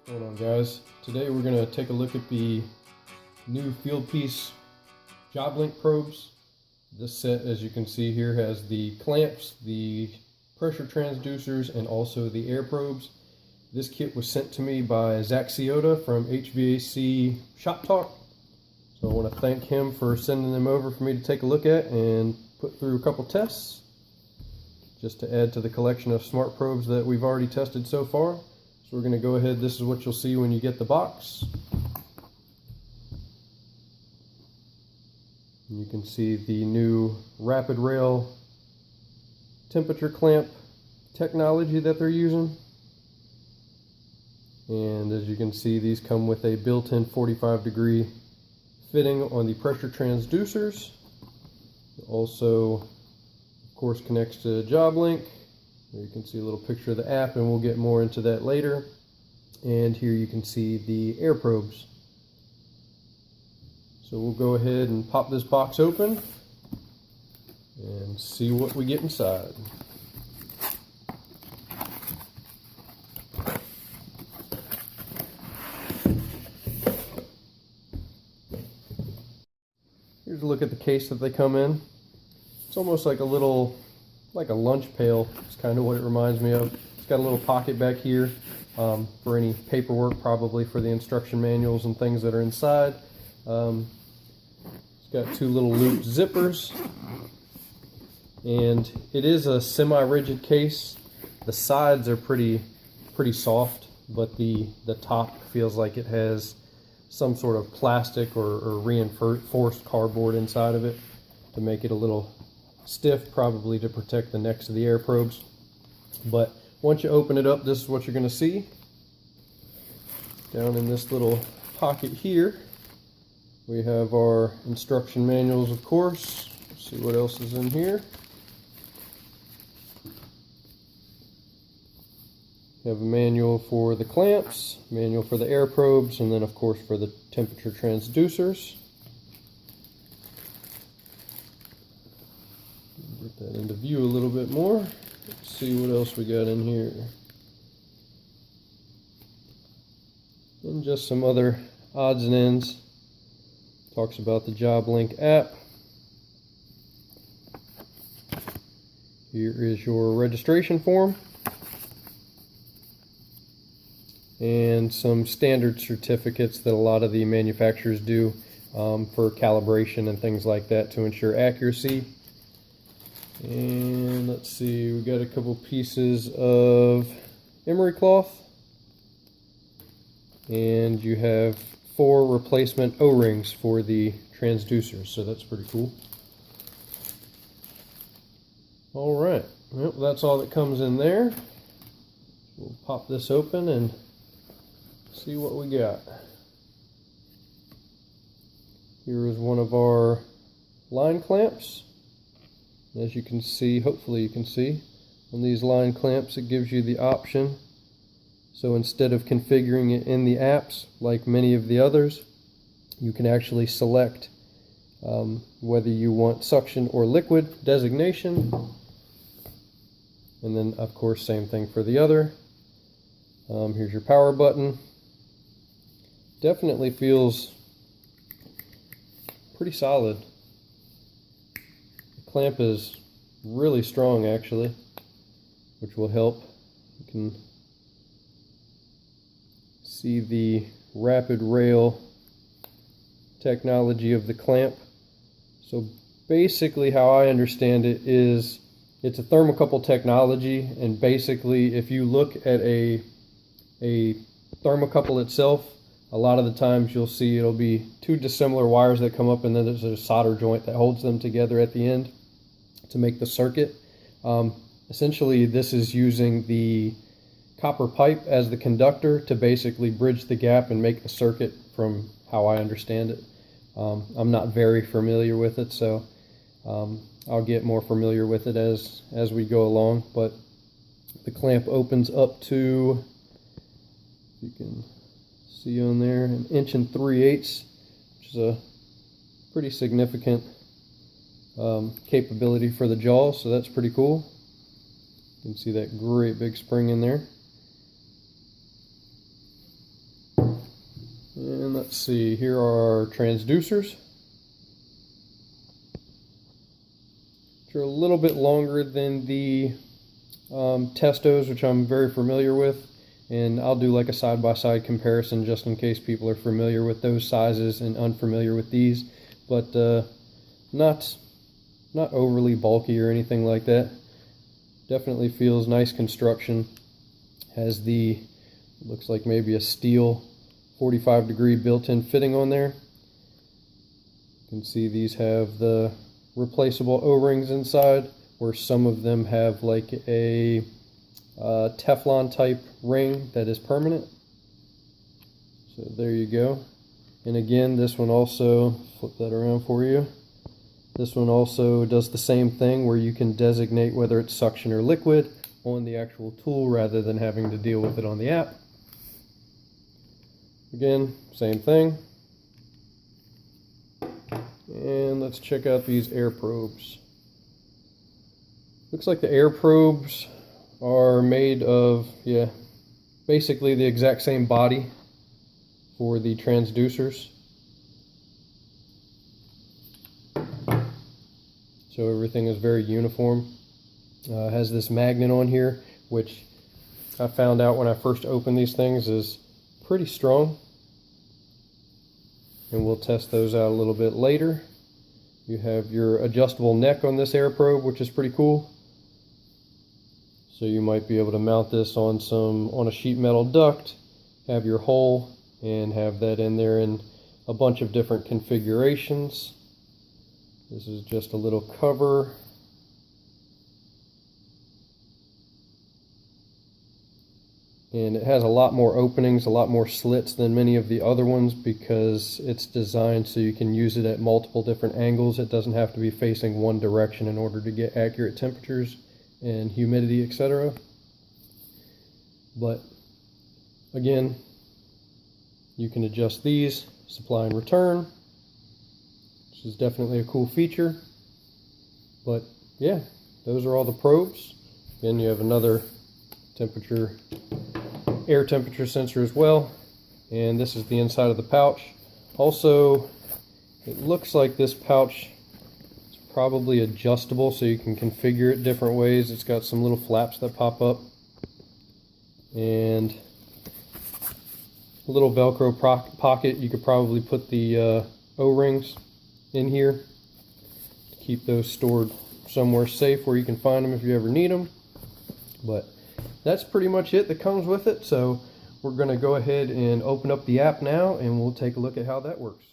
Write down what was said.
What's going on, guys? Today we're going to take a look at the new Fieldpiece job link probes. This set, as you can see here, has the clamps, the pressure transducers, and also the air probes. This kit was sent to me by Zack from HVAC Shop Talk. So I want to thank him for sending them over for me to take a look at and put through a couple tests, just to add to the collection of smart probes that we've already tested so far. So we're going to go ahead, this is what you'll see when you get the box. You can see the new rapid rail temperature clamp technology that they're using. And as you can see, these come with a built-in 45-degree fitting on the pressure transducers. It also, of course, connects to job link. There you can see a little picture of the app, and we'll get more into that later. And here you can see the air probes. So we'll go ahead and pop this box open and see what we get inside. Here's a look at the case that they come in. It's almost like a little, like a lunch pail. It's kind of what it reminds me of. It's got a little pocket back here for any paperwork, probably for the instruction manuals and things that are inside. It's got two little loop zippers, and it is a semi-rigid case. The sides are pretty soft, but the top feels like it has some sort of plastic or reinforced cardboard inside of it to make it a little stiff, probably to protect the necks of the air probes. But once you open it up, this is what you're going to see. Down in this little pocket here, we have our instruction manuals, of course. Let's see what else is in here. We have a manual for the clamps, manual for the air probes, and then of course for the temperature transducers. Get that into view a little bit more. Let's see what else we got in here. And just some other odds and ends. Talks about the Job Link app. Here is your registration form. And some standard certificates that a lot of the manufacturers do for calibration and things like that to ensure accuracy. And let's see, we got a couple pieces of emery cloth, and you have 4 replacement O-rings for the transducers, so that's pretty cool. Alright, well, that's all that comes in there. We'll pop this open and see what we got. Here is one of our line clamps. As you can see, hopefully you can see, on these line clamps it gives you the option. So instead of configuring it in the apps like many of the others, you can actually select whether you want suction or liquid designation. And then of course same thing for the other. Here's your power button. Definitely feels pretty solid. The clamp is really strong actually, which will help. You can see the rapid rail technology of the clamp. So basically how I understand it is it's a thermocouple technology, and basically if you look at a thermocouple itself, a lot of the times you'll see it'll be 2 dissimilar wires that come up, and then there's a solder joint that holds them together at the end to make the circuit. Essentially this is using the copper pipe as the conductor to basically bridge the gap and make the circuit, from how I understand it. I'm not very familiar with it, so I'll get more familiar with it as we go along. But the clamp opens up to, you can see on there, 1 3/8 inches, which is a pretty significant capability for the jaws, so that's pretty cool. You can see that great big spring in there. Let's see, here are our transducers, which are a little bit longer than the Testos, which I'm very familiar with, and I'll do like a side-by-side comparison just in case people are familiar with those sizes and unfamiliar with these, but not overly bulky or anything like that. Definitely feels nice construction. Has the, looks like maybe a steel 45-degree built-in fitting on there. You can see these have the replaceable O-rings inside, where some of them have like a Teflon type ring that is permanent. So there you go. And again, this one also, flip that around for you. This one also does the same thing where you can designate whether it's suction or liquid on the actual tool rather than having to deal with it on the app. Again, same thing. And let's check out these air probes. Looks like the air probes are made of, yeah, basically the exact same body for the transducers. So everything is very uniform. Has this magnet on here, which I found out when I first opened these things is pretty strong. And we'll test those out a little bit later. You have your adjustable neck on this air probe, which is pretty cool. So you might be able to mount this on a sheet metal duct, have your hole, and have that in there in a bunch of different configurations. This is just a little cover. And it has a lot more openings, a lot more slits than many of the other ones because it's designed so you can use it at multiple different angles. It doesn't have to be facing one direction in order to get accurate temperatures and humidity, etc. But again, you can adjust these, supply and return, which is definitely a cool feature. But yeah, those are all the probes. Again, you have another air temperature sensor as well, and this is the inside of the pouch. Also, it looks like this pouch is probably adjustable, so you can configure it different ways. It's got some little flaps that pop up and a little Velcro pocket. You could probably put the O-rings in here to keep those stored somewhere safe where you can find them if you ever need them. But that's pretty much it that comes with it. So we're going to go ahead and open up the app now, and we'll take a look at how that works.